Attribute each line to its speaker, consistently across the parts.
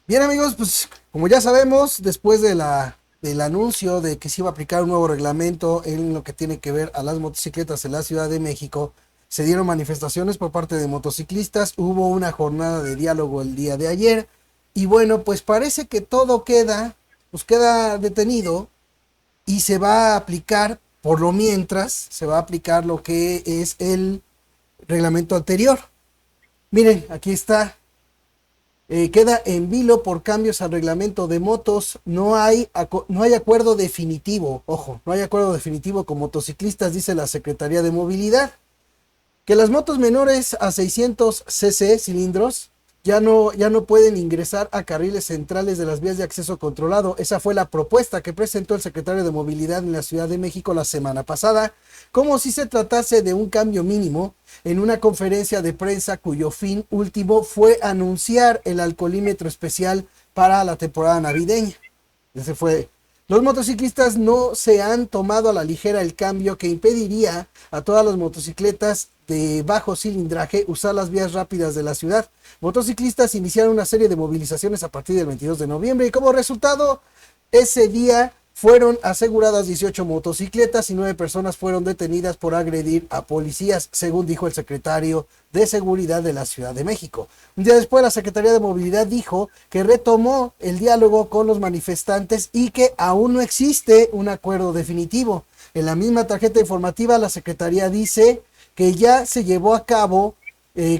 Speaker 1: Bien amigos, pues como ya sabemos, después del anuncio de que se iba a aplicar un nuevo reglamento en lo que tiene que ver a las motocicletas en la Ciudad de México, se dieron manifestaciones por parte de motociclistas, hubo una jornada de diálogo el día de ayer y bueno, pues parece que todo queda detenido y se va a aplicar, por lo mientras, se va a aplicar lo que es el reglamento anterior. Miren, aquí está. Queda en vilo por cambios al reglamento de motos. No hay acuerdo definitivo. Ojo, no hay acuerdo definitivo con motociclistas, dice la Secretaría de Movilidad. Que las motos menores a 600 cc cilindros ya no pueden ingresar a carriles centrales de las vías de acceso controlado. Esa fue la propuesta que presentó el secretario de Movilidad en la Ciudad de México la semana pasada, como si se tratase de un cambio mínimo en una conferencia de prensa cuyo fin último fue anunciar el alcoholímetro especial para la temporada navideña. Ese fue. Los motociclistas no se han tomado a la ligera el cambio que impediría a todas las motocicletas de bajo cilindraje usar las vías rápidas de la ciudad. Motociclistas iniciaron una serie de movilizaciones a partir del 22 de noviembre y como resultado, ese día fueron aseguradas 18 motocicletas y 9 personas fueron detenidas por agredir a policías, según dijo el secretario de Seguridad de la Ciudad de México. Un día después, la Secretaría de Movilidad dijo que retomó el diálogo con los manifestantes y que aún no existe un acuerdo definitivo. En la misma tarjeta informativa, la Secretaría dice que ya se llevó a cabo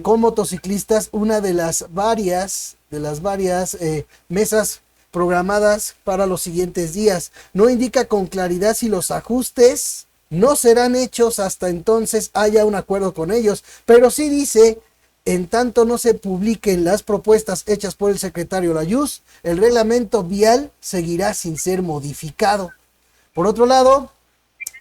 Speaker 1: con motociclistas una de las varias mesas programadas para los siguientes días. No indica con claridad si los ajustes no serán hechos hasta entonces haya un acuerdo con ellos, pero sí dice, en tanto no se publiquen las propuestas hechas por el secretario Layuz, el reglamento vial seguirá sin ser modificado. Por otro lado,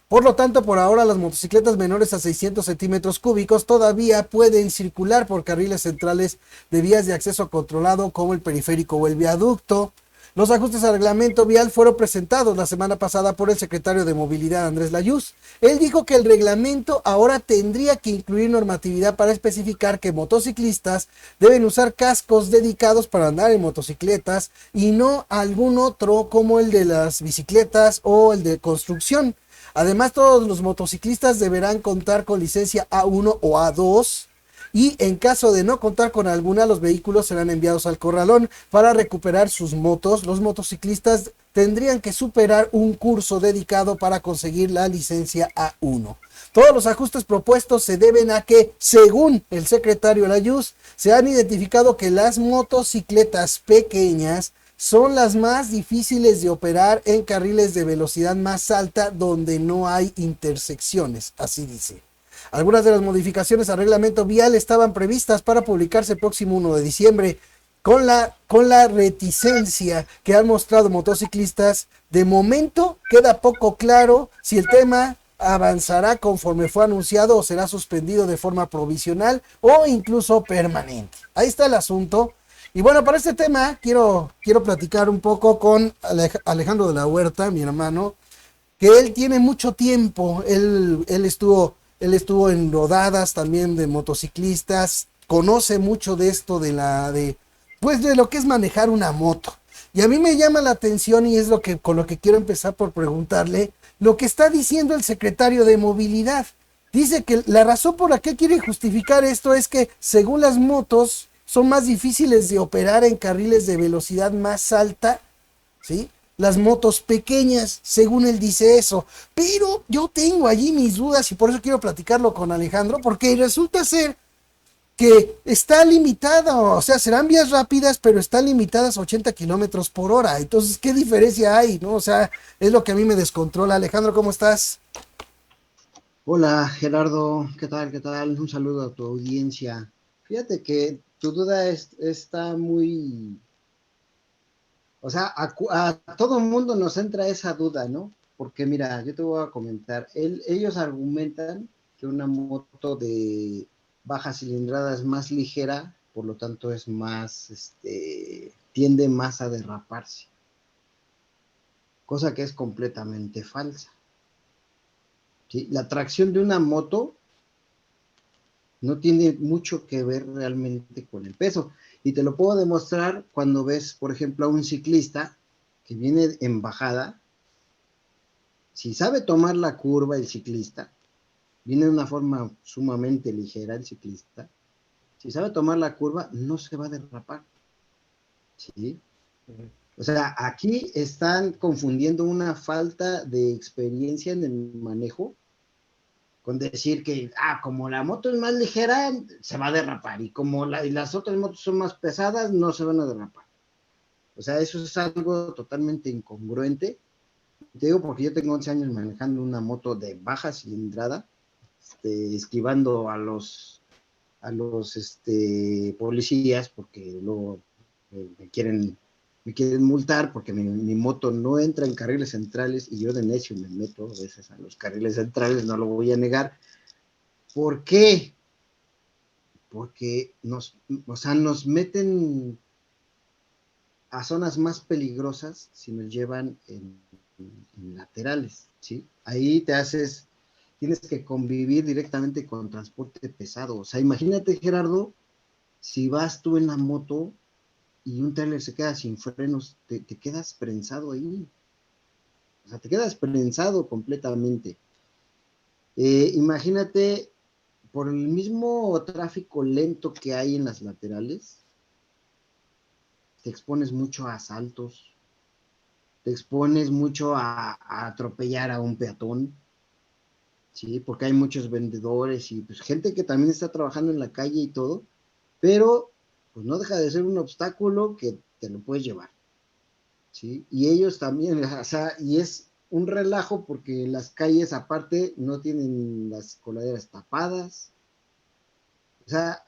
Speaker 1: por lo tanto, por ahora las motocicletas menores a 600 centímetros cúbicos todavía pueden circular por carriles centrales de vías de acceso controlado como el periférico o el viaducto. Los ajustes al reglamento vial fueron presentados la semana pasada por el secretario de Movilidad Andrés Layuz. Él dijo que el reglamento ahora tendría que incluir normatividad para especificar que motociclistas deben usar cascos dedicados para andar en motocicletas y no algún otro como el de las bicicletas o el de construcción. Además, todos los motociclistas deberán contar con licencia A1 o A2 y en caso de no contar con alguna, los vehículos serán enviados al corralón para recuperar sus motos. Los motociclistas tendrían que superar un curso dedicado para conseguir la licencia A1. Todos los ajustes propuestos se deben a que, según el secretario Layuz, se han identificado que las motocicletas pequeñas son las más difíciles de operar en carriles de velocidad más alta donde no hay intersecciones, así dice. Algunas de las modificaciones al reglamento vial estaban previstas para publicarse el próximo 1 de diciembre. Con la reticencia que han mostrado motociclistas, de momento queda poco claro si el tema avanzará conforme fue anunciado o será suspendido de forma provisional o incluso permanente. Ahí está el asunto. Y bueno, para este tema quiero platicar un poco con Alejandro de la Huerta, mi hermano, que él tiene mucho tiempo, él estuvo en rodadas también de motociclistas, conoce mucho de esto pues de lo que es manejar una moto. Y a mí me llama la atención y es con lo que quiero empezar por preguntarle, lo que está diciendo el secretario de Movilidad. Dice que la razón por la que quiere justificar esto es que según las motos son más difíciles de operar en carriles de velocidad más alta, ¿sí? Las motos pequeñas, según él dice eso. Pero yo tengo allí mis dudas y por eso quiero platicarlo con Alejandro, porque resulta ser que está limitada, o sea, serán vías rápidas, pero están limitadas a 80 kilómetros por hora. Entonces, ¿qué diferencia hay? ¿No? O sea, es lo que a mí me descontrola. Alejandro, ¿cómo estás?
Speaker 2: Hola Gerardo, ¿qué tal? ¿Qué tal? Un saludo a tu audiencia. Fíjate que tu duda está muy, o sea, a todo mundo nos entra esa duda, ¿no? Porque mira, yo te voy a comentar, ellos argumentan que una moto de baja cilindrada es más ligera, por lo tanto es más, tiende más a derraparse, cosa que es completamente falsa. ¿Sí? La tracción de una moto no tiene mucho que ver realmente con el peso. Y te lo puedo demostrar cuando ves, por ejemplo, a un ciclista que viene en bajada. Si sabe tomar la curva el ciclista, viene de una forma sumamente ligera el ciclista. Si sabe tomar la curva, no se va a derrapar. ¿Sí? O sea, aquí están confundiendo una falta de experiencia en el manejo con decir que, como la moto es más ligera, se va a derrapar, y como las otras motos son más pesadas, no se van a derrapar. O sea, eso es algo totalmente incongruente. Te digo porque yo tengo 11 años manejando una moto de baja cilindrada, esquivando a los policías, porque luego me quieren multar porque mi moto no entra en carriles centrales, y yo de necio me meto a veces a los carriles centrales, no lo voy a negar. ¿Por qué? Porque nos meten a zonas más peligrosas si nos llevan en laterales, ¿sí? Ahí tienes que convivir directamente con transporte pesado. O sea, imagínate, Gerardo, si vas tú en la moto y un trailer se queda sin frenos, te quedas prensado ahí. O sea, te quedas prensado completamente. Imagínate, por el mismo tráfico lento que hay en las laterales, te expones mucho a asaltos, te expones mucho a atropellar a un peatón, ¿sí? Porque hay muchos vendedores y pues gente que también está trabajando en la calle y todo, pero pues no deja de ser un obstáculo que te lo puedes llevar, ¿sí? Y ellos también, o sea, y es un relajo porque las calles aparte no tienen las coladeras tapadas, o sea,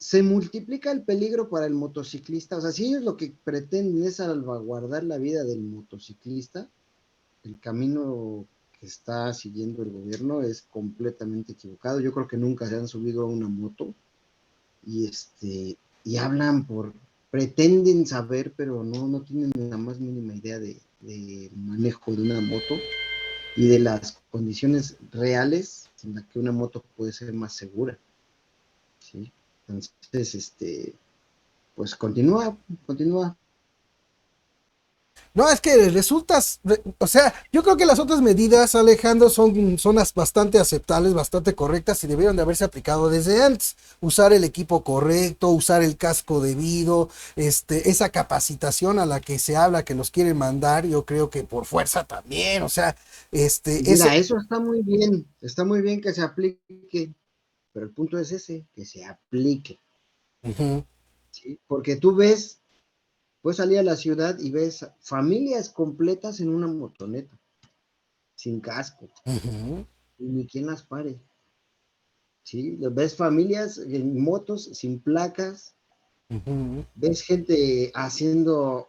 Speaker 2: se multiplica el peligro para el motociclista. O sea, si ellos lo que pretenden es salvaguardar la vida del motociclista, el camino que está siguiendo el gobierno es completamente equivocado. Yo creo que nunca se han subido a una moto y hablan pretenden saber, pero no tienen la más mínima idea de manejo de una moto y de las condiciones reales en las que una moto puede ser más segura, ¿sí? Entonces, pues continúa.
Speaker 1: No, es que o sea, yo creo que las otras medidas, Alejandro, son bastante aceptables, bastante correctas y debieron de haberse aplicado desde antes. Usar el equipo correcto, usar el casco debido, esa capacitación a la que se habla que nos quieren mandar, yo creo que por fuerza también, o sea, ese.
Speaker 2: Mira, eso está muy bien que se aplique, pero el punto es ese, que se aplique,
Speaker 1: Ujú,
Speaker 2: ¿sí? Porque tú puedes salir a la ciudad y ves familias completas en una motoneta, sin casco,
Speaker 1: ujú,
Speaker 2: y ni quien las pare, ¿sí? Ves familias en motos sin placas,
Speaker 1: ujú.
Speaker 2: ves gente haciendo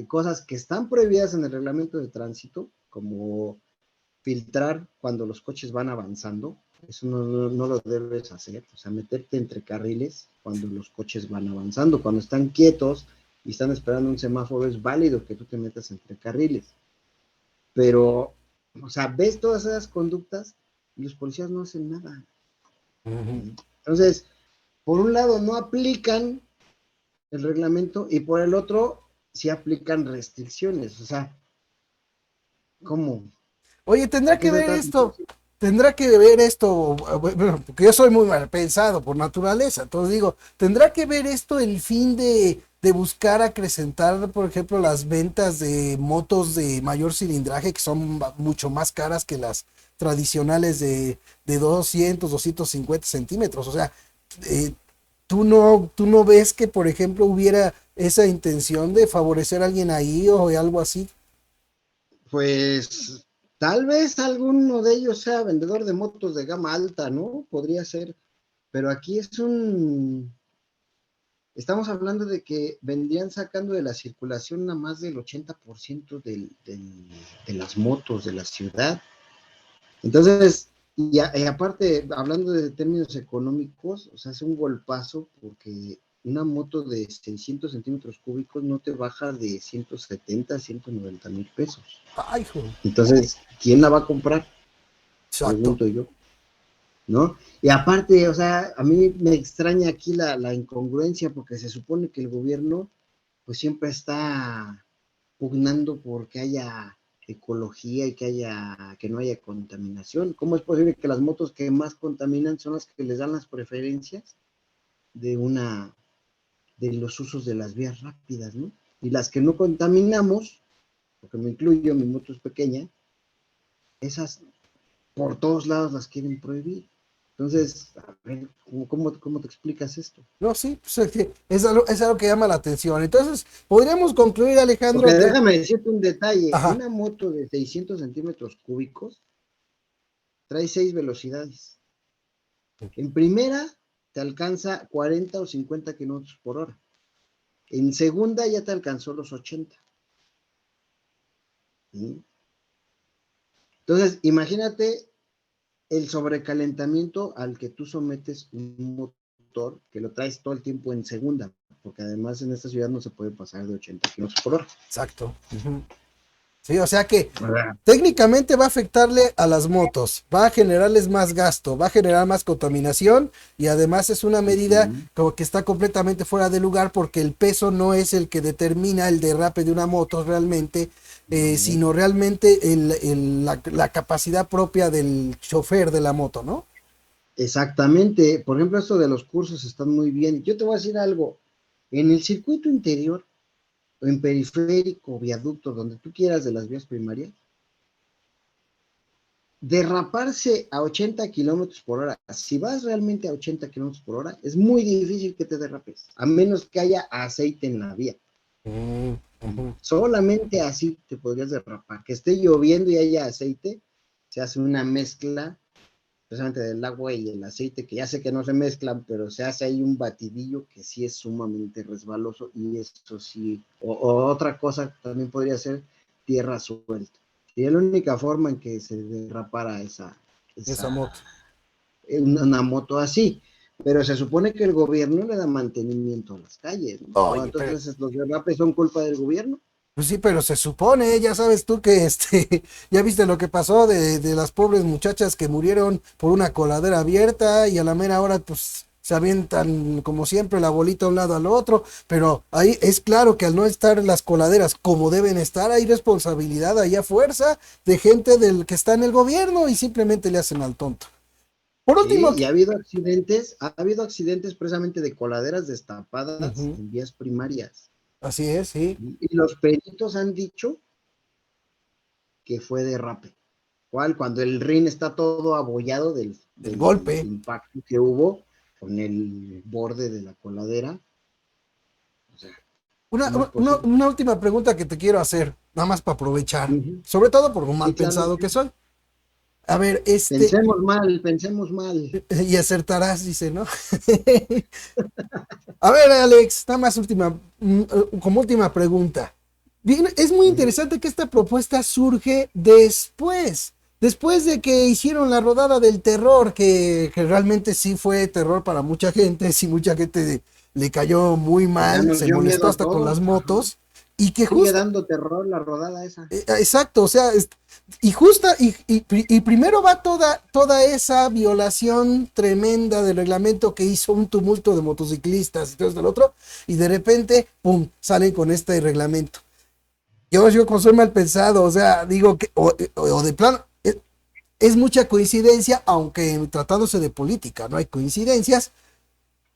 Speaker 2: cosas que están prohibidas en el reglamento de tránsito, como filtrar cuando los coches van avanzando. Eso no lo debes hacer. O sea, meterte entre carriles cuando los coches van avanzando. Cuando están quietos y están esperando un semáforo, es válido que tú te metas entre carriles. Pero, o sea, ves todas esas conductas y los policías no hacen nada.
Speaker 1: Ujú.
Speaker 2: Entonces, por un lado no aplican el reglamento, y por el otro sí aplican restricciones. O sea, ¿cómo?
Speaker 1: Oye,
Speaker 2: ¿A qué se trata?
Speaker 1: tendrá que ver esto, bueno, porque yo soy muy mal pensado por naturaleza, entonces digo, tendrá que ver esto el fin de buscar acrecentar, por ejemplo, las ventas de motos de mayor cilindraje que son mucho más caras que las tradicionales de 200, 250 centímetros, o sea, eh, tú no ves que, por ejemplo, hubiera esa intención de favorecer a alguien ahí o algo así.
Speaker 2: Pues tal vez alguno de ellos sea vendedor de motos de gama alta, ¿no? Podría ser, pero aquí estamos hablando de que vendrían sacando de la circulación a más del 80% de las motos de la ciudad. Entonces, y aparte, hablando de términos económicos, o sea, es un golpazo porque una moto de 600 centímetros cúbicos no te baja de 170, 190,000 pesos.
Speaker 1: Ay, hijo.
Speaker 2: Entonces, ¿quién la va a comprar?
Speaker 1: Exacto.
Speaker 2: Pregunto yo. ¿no? Y aparte, o sea, a mí me extraña aquí la incongruencia porque se supone que el gobierno pues siempre está pugnando por que haya ecología y que no haya contaminación. ¿Cómo es posible que las motos que más contaminan son las que les dan las preferencias de de los usos de las vías rápidas, ¿no? Y las que no contaminamos, porque me incluyo, mi moto es pequeña, esas por todos lados las quieren prohibir. Entonces, a ver, ¿cómo te explicas esto?
Speaker 1: No, sí, pues es algo que llama la atención. Entonces, podríamos concluir,
Speaker 2: Porque
Speaker 1: Alejandro, que...
Speaker 2: déjame decirte un detalle,
Speaker 1: Ajá.
Speaker 2: una moto de 600 centímetros cúbicos trae 6 velocidades. En primera te alcanza 40 o 50 kilómetros por hora. En segunda ya te alcanzó los 80. ¿Sí? Entonces, imagínate el sobrecalentamiento al que tú sometes un motor que lo traes todo el tiempo en segunda, porque además en esta ciudad no se puede pasar de 80 kilómetros por hora.
Speaker 1: Exacto. Ujú. Sí, o sea que
Speaker 2: ¿Verdad?
Speaker 1: técnicamente va a afectarle a las motos, va a generarles más gasto, va a generar más contaminación y además es una medida
Speaker 2: Uh-huh.
Speaker 1: como que está completamente fuera de lugar porque el peso no es el que determina el derrape de una moto realmente,
Speaker 2: No.
Speaker 1: sino realmente la capacidad propia del chofer de la moto, ¿no?
Speaker 2: Exactamente. Por ejemplo, esto de los cursos están muy bien. Yo te voy a decir algo. En el circuito interior, en periférico, viaducto, donde tú quieras de las vías primarias, derraparse a 80 kilómetros por hora, si vas realmente a 80 kilómetros por hora, es muy difícil que te derrapes, a menos que haya aceite en la vía.
Speaker 1: Mm, ujú.
Speaker 2: Solamente así te podrías derrapar. Que esté lloviendo y haya aceite, se hace una mezcla precisamente del agua y el aceite, que ya sé que no se mezclan, pero se hace ahí un batidillo que sí es sumamente resbaloso y eso sí, o otra cosa también podría ser tierra suelta. Sería la única forma en que se derrapara
Speaker 1: Esa
Speaker 2: esa
Speaker 1: moto.
Speaker 2: una moto así. Pero se supone que el gobierno le da mantenimiento a las calles, ¿no? O
Speaker 1: Oye, pero
Speaker 2: entonces los derrapes son culpa del gobierno.
Speaker 1: pues sí, pero se supone, ya sabes tú que ya viste lo que pasó de las pobres muchachas que murieron por una coladera abierta y a la mera hora pues se avientan como siempre la bolita a un lado al otro, pero ahí es claro que al no estar las coladeras como deben estar, hay responsabilidad ahí a fuerza de gente del que está en el gobierno y simplemente le hacen al tonto. Por
Speaker 2: Sí,
Speaker 1: último,
Speaker 2: y ha habido accidentes precisamente de coladeras destapadas
Speaker 1: ujú,
Speaker 2: en vías primarias.
Speaker 1: así es, sí,
Speaker 2: Y los peritos han dicho que fue derrape. ¿Cuál? Cuando el RIN está todo abollado
Speaker 1: el
Speaker 2: del
Speaker 1: golpe.
Speaker 2: impacto que hubo con el borde de la coladera. O sea,
Speaker 1: Una,
Speaker 2: ¿cómo es
Speaker 1: una,
Speaker 2: posible?
Speaker 1: una última pregunta que te quiero hacer, nada más para aprovechar,
Speaker 2: Uh-huh.
Speaker 1: sobre todo por lo
Speaker 2: Sí,
Speaker 1: mal
Speaker 2: claro.
Speaker 1: pensado que soy. A ver,
Speaker 2: Pensemos mal, pensemos mal.
Speaker 1: y acertarás, dice, ¿no? A ver, Alex, nada más como última pregunta. Bien, es muy
Speaker 2: Uh-huh.
Speaker 1: interesante que esta propuesta surge después de que hicieron la rodada del terror, que realmente sí fue terror para mucha gente, sí mucha gente le cayó muy
Speaker 2: Pues ya
Speaker 1: mal,
Speaker 2: nos
Speaker 1: se
Speaker 2: dio miedo
Speaker 1: molestó
Speaker 2: a
Speaker 1: hasta con
Speaker 2: todos.
Speaker 1: las
Speaker 2: Ajá.
Speaker 1: motos, y que
Speaker 2: Sigue
Speaker 1: justo
Speaker 2: dando terror la rodada esa.
Speaker 1: exacto, o sea, y justa, y primero va toda esa violación tremenda del reglamento que hizo un tumulto de motociclistas y todo esto, el otro, y de repente, pum, salen con este reglamento. Yo como soy mal pensado, o sea, digo que, o de plano, es mucha coincidencia, aunque tratándose de política, no hay coincidencias,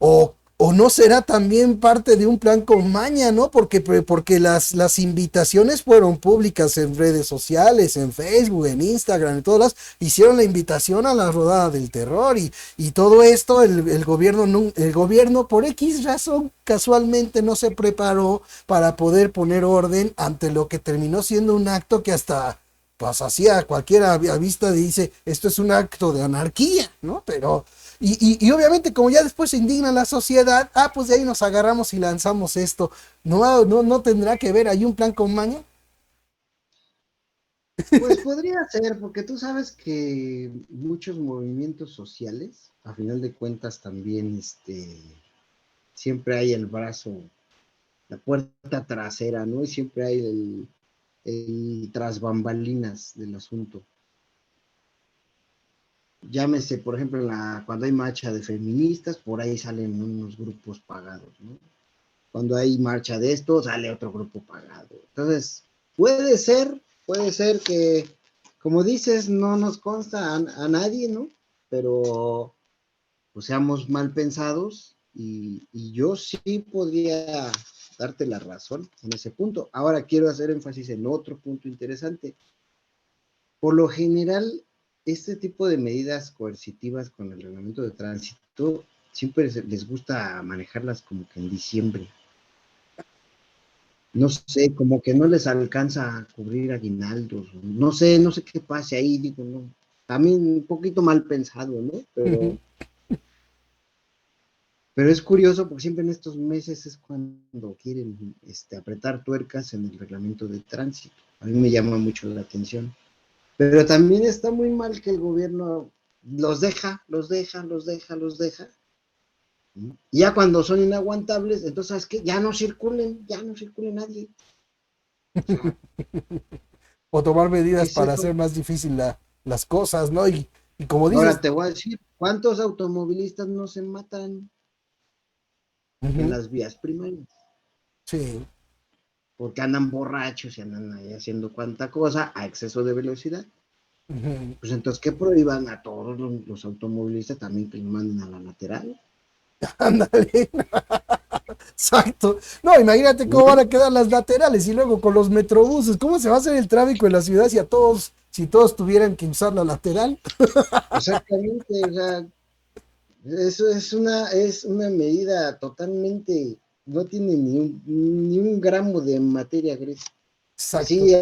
Speaker 1: o no será también parte de un plan con maña, ¿no? Porque las invitaciones fueron públicas en redes sociales, en Facebook, en Instagram, en todas las, hicieron la invitación a la rodada del terror y todo esto, el gobierno, el gobierno por X razón casualmente no se preparó para poder poner orden ante lo que terminó siendo un acto que hasta pues así a cualquiera a vista dice, esto es un acto de anarquía, ¿no? Pero y obviamente, como ya después se indigna la sociedad, pues de ahí nos agarramos y lanzamos esto. No tendrá que ver, hay un plan con maña.
Speaker 2: Pues podría ser, porque tú sabes que muchos movimientos sociales, a final de cuentas, también siempre hay el brazo, la puerta trasera, ¿no? Y siempre hay el tras bambalinas del asunto. llámese, por ejemplo, cuando hay marcha de feministas, por ahí salen unos grupos pagados, ¿no? Cuando hay marcha de esto, sale otro grupo pagado. Entonces, puede ser que, como dices, no nos consta a nadie, ¿no? Pero pues seamos mal pensados y yo sí podría darte la razón en ese punto. Ahora quiero hacer énfasis en otro punto interesante. Por lo general, este tipo de medidas coercitivas con el reglamento de tránsito siempre les gusta manejarlas como que en diciembre. No sé, como que no les alcanza a cubrir aguinaldos, no sé qué pase ahí, digo, no. También un poquito mal pensado, ¿no? Pero es curioso porque siempre en estos meses es cuando quieren apretar tuercas en el reglamento de tránsito. A mí me llama mucho la atención. Pero también está muy mal que el gobierno los deja. ¿Sí? Y ya cuando son inaguantables, entonces, ¿sabes qué? Ya no circule nadie. O sea,
Speaker 1: O tomar
Speaker 2: ¿qué
Speaker 1: medidas
Speaker 2: es
Speaker 1: para
Speaker 2: eso?
Speaker 1: hacer más difícil las cosas, ¿no? Y como
Speaker 2: Ahora
Speaker 1: dices,
Speaker 2: te voy a decir, ¿cuántos automovilistas no se matan en
Speaker 1: ujú,
Speaker 2: las vías primarias?
Speaker 1: sí,
Speaker 2: Porque andan borrachos y andan ahí haciendo cuanta cosa a exceso de velocidad.
Speaker 1: ujú,
Speaker 2: Pues entonces que prohíban a todos los automovilistas también que manden a la lateral.
Speaker 1: ándale, exacto. No, imagínate cómo van
Speaker 2: ¿No?
Speaker 1: a quedar las laterales y luego con los metrobuses, ¿cómo se va a hacer el tráfico en la ciudad si todos tuvieran que usar la lateral?
Speaker 2: Exactamente, o sea, eso es una medida totalmente, no tiene ni un gramo de materia gris. Así
Speaker 1: Exacto.